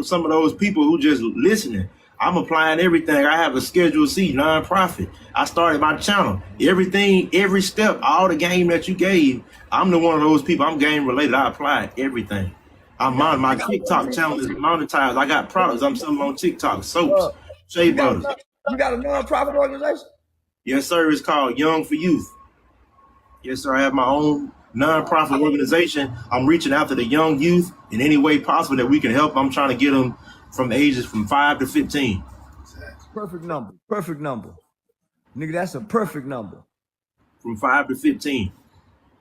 some of those people who just listening. I'm applying everything. I have a Schedule C nonprofit. I started my channel. Everything, every step, all the game that you gave, I'm the one of those people. I'm game related. I applied everything. My TikTok channel is monetized. I got products. I'm selling on TikTok. Soaps, shea butters. You got a nonprofit organization? Yes, sir. It's called Young for Youth. Yes, sir. I have my own nonprofit organization. I'm reaching out to the young youth in any way possible that we can help. I'm trying to get them from ages from 5 to 15. Perfect number. Perfect number. Nigga, that's a perfect number. From 5 to 15.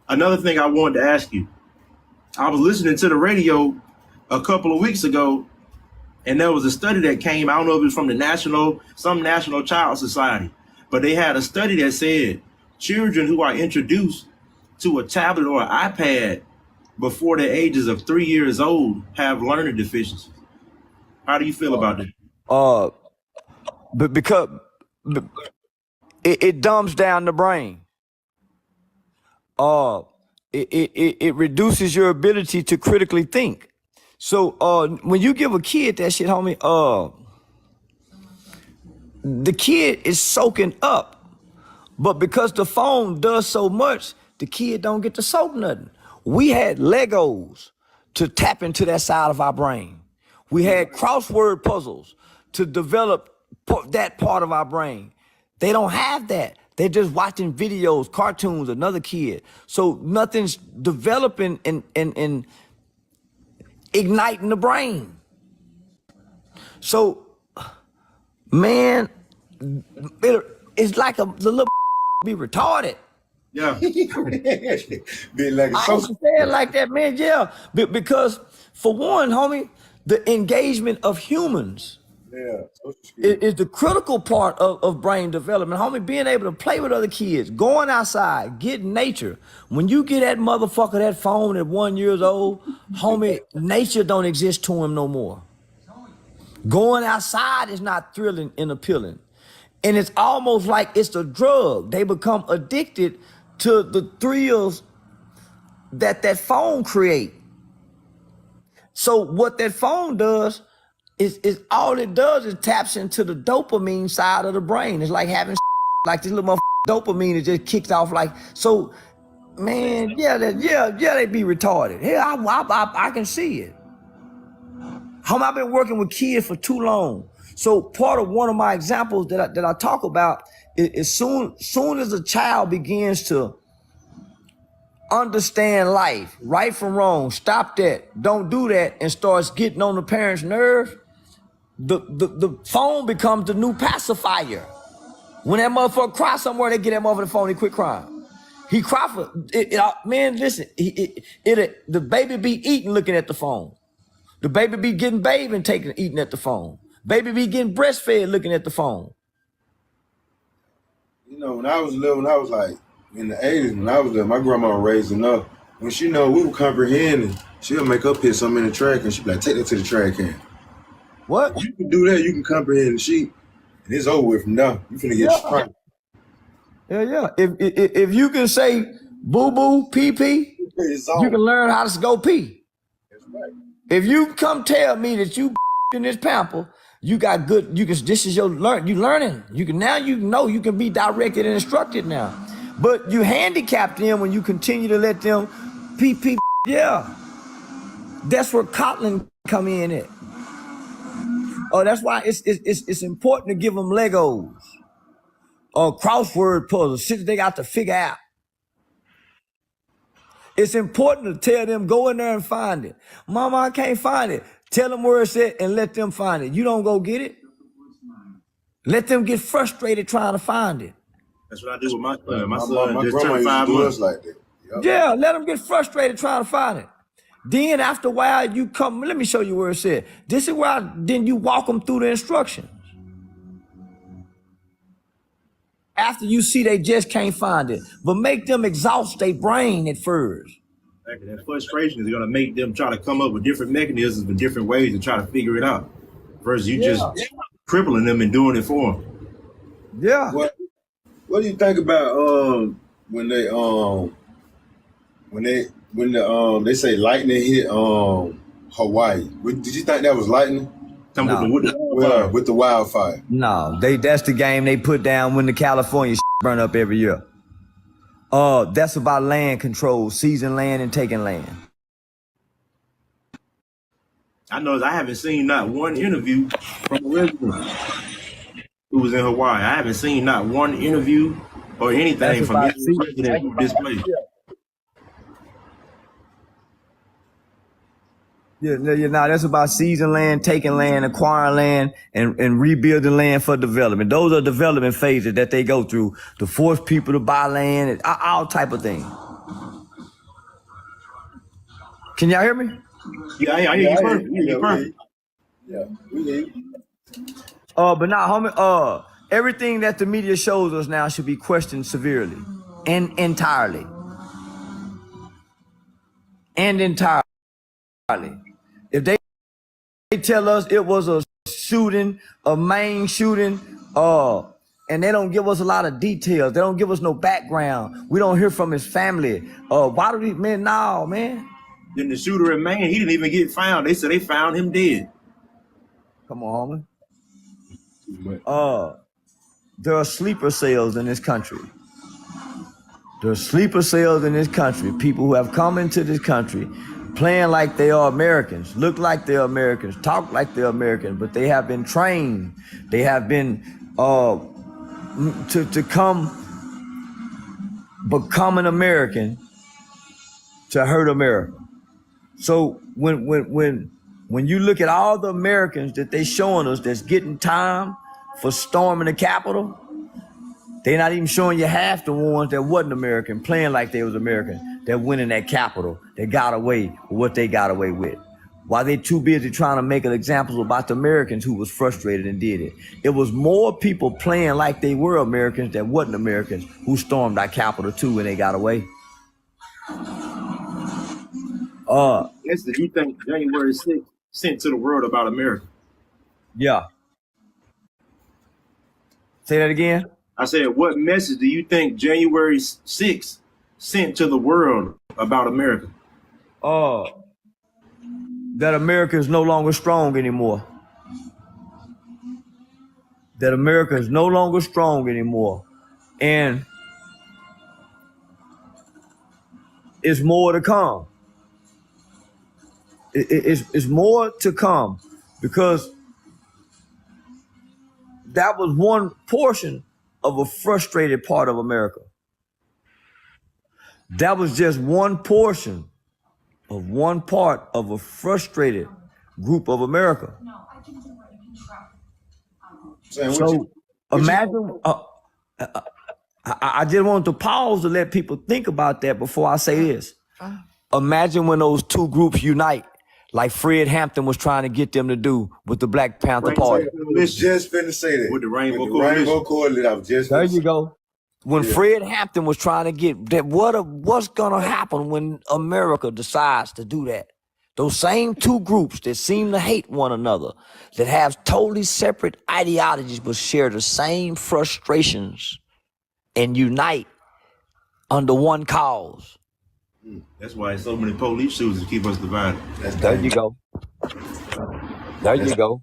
Another thing I wanted to ask you. I was listening to the radio a couple of weeks ago, and there was a study that came. I don't know if it was from the National Child Society, but they had a study that said children who are introduced to a tablet or an iPad before the ages of 3 years old have learning deficiencies. How do you feel about that? But because it dumbs down the brain. It reduces your ability to critically think. So when you give a kid that shit, homie, the kid is soaking up. But because the phone does so much, the kid don't get to soak nothing. We had Legos to tap into that side of our brain. We had crossword puzzles to develop that part of our brain. They don't have that. They're just watching videos, cartoons, another kid. So nothing's developing and igniting the brain. So, man, it's like the little be retarded. Yeah. Be like I don't say it like that, man. Yeah, because for one, homie, the engagement of humans is the critical part of brain development. Homie, being able to play with other kids, going outside, getting nature. When you get that motherfucker that phone at 1 year old, homie, nature don't exist to him no more. Going outside is not thrilling and appealing. And it's almost like it's a drug. They become addicted to the thrills that phone create. So what that phone does is all it does is taps into the dopamine side of the brain. It's like having like this little dopamine that just kicks off like, so man, they be retarded. Yeah, I can see it. I've been working with kids for too long. So part of one of my examples that I talk about is soon as a child begins to understand life, right from wrong, stop that, don't do that, and starts getting on the parents' nerves, the phone becomes the new pacifier. When that motherfucker cries somewhere, they get that motherfucker the phone, he quit crying. He cry for man, listen, the baby be eating looking at the phone. The baby be getting bathed and eating at the phone. Baby be getting breastfed looking at the phone. You know, when I was little, when I was like in the 80s, when I was little, my grandma raising up. When she know we were comprehending, she'll make up hit something in the track and she'll be like, take that to the track can. What? You can do that, you can comprehend the sheep, and it's over with from now. You finna get sprung. Yeah. If you can say boo boo, pee pee, you can learn how to go pee. That's right. If you come tell me that you in this pamper, you got good, this is your you learning. You can be directed and instructed now. But you handicap them when you continue to let them pee. Yeah. That's where Kotlin come in at. Oh, that's why it's important to give them Legos or crossword puzzles, shit that they got to figure out. It's important to tell them, go in there and find it. Mama, I can't find it. Tell them where it's at and let them find it. You don't go get it. Let them get frustrated trying to find it. That's what I do with my son. My My son just grandma turned used to 5 do months. us like that. Yep. Yeah, let them get frustrated trying to find it. Then after a while, you come, let me show you where it's at. This is where then you walk them through the instructions. After you see they just can't find it, but make them exhaust their brain at first. That frustration is going to make them try to come up with different mechanisms and different ways to try to figure it out. Versus you just crippling them and doing it for them. Yeah. What do you think about when they say lightning hit Hawaii? Did you think that was lightning? With the wildfire. No, that's the game they put down when the California burn up every year. That's about land control, seizing land and taking land. I know I haven't seen not one interview from a resident who was in Hawaii. I haven't seen not one interview or anything from any president who displaced. Yeah, that's about seizing land, taking land, acquiring land, and rebuilding land for development. Those are development phases that they go through to force people to buy land and all type of things. Can y'all hear me? Yeah, I hear you perfect. Yeah, we hear you. But now, homie, everything that the media shows us now should be questioned severely and entirely. If they tell us it was a shooting, a main shooting, and they don't give us a lot of details, they don't give us no background, we don't hear from his family. Why do these men? No, man. Then the shooter in Maine, he didn't even get found. They said they found him dead. Come on, homie. There are sleeper cells in this country. There are sleeper cells in this country. People who have come into this country playing like they are Americans, look like they're Americans, talk like they're Americans, but they have been trained. They have been to become an American to hurt America. So when you look at all the Americans that they showing us that's getting time for storming the Capitol, they're not even showing you half the ones that wasn't American, playing like they was American, that went in that Capitol, that got away with what they got away with. While they too busy trying to make an example about the Americans who was frustrated and did it. It was more people playing like they were Americans that wasn't Americans who stormed that Capitol too when they got away. Did you think January 6th sent to the world about America? Yeah. Say that again? I said, what message do you think January 6th sent to the world about America? That America is no longer strong anymore. That America is no longer strong anymore. And it's more to come. It's more to come, because that was one portion of a frustrated part of America. That was just one portion of one part of a frustrated group of America. So imagine, I just want to pause to let people think about that before I say this. Imagine when those two groups unite, like Fred Hampton was trying to get them to do with the Black Panther Party. I was just finna say that. With the Rainbow Coalition. I was just there you go. When Fred Hampton was trying to get that, what's gonna happen when America decides to do that? Those same two groups that seem to hate one another, that have totally separate ideologies but share the same frustrations and unite under one cause. That's why so many police shooters to keep us divided. There you go. There you go.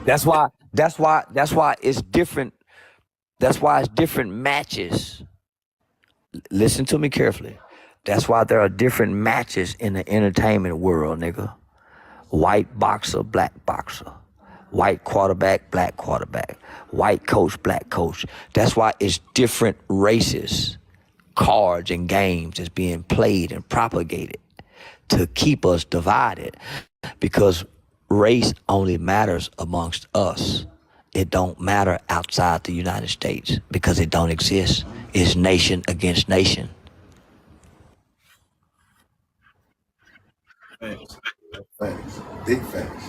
That's why it's different. That's why it's different matches. Listen to me carefully. That's why there are different matches in the entertainment world, nigga. White boxer, black boxer. White quarterback, black quarterback. White coach, black coach. That's why it's different races cards and games that's being played and propagated to keep us divided, because race only matters amongst us. It don't matter outside the United States because it don't exist. It's nation against nation. Thanks. Facts. Big facts.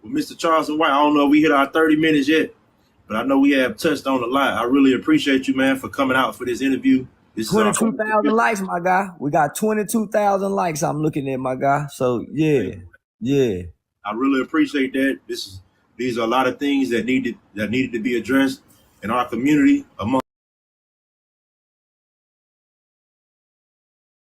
Well, Mr. Charleston White, I don't know if we hit our 30 minutes yet, but I know we have touched on a lot. I really appreciate you, man, for coming out for this interview. This is 22,000 likes, my guy. We got 22,000 likes. I'm looking at, my guy. So yeah. I really appreciate that. These are a lot of things that needed to be addressed in our community among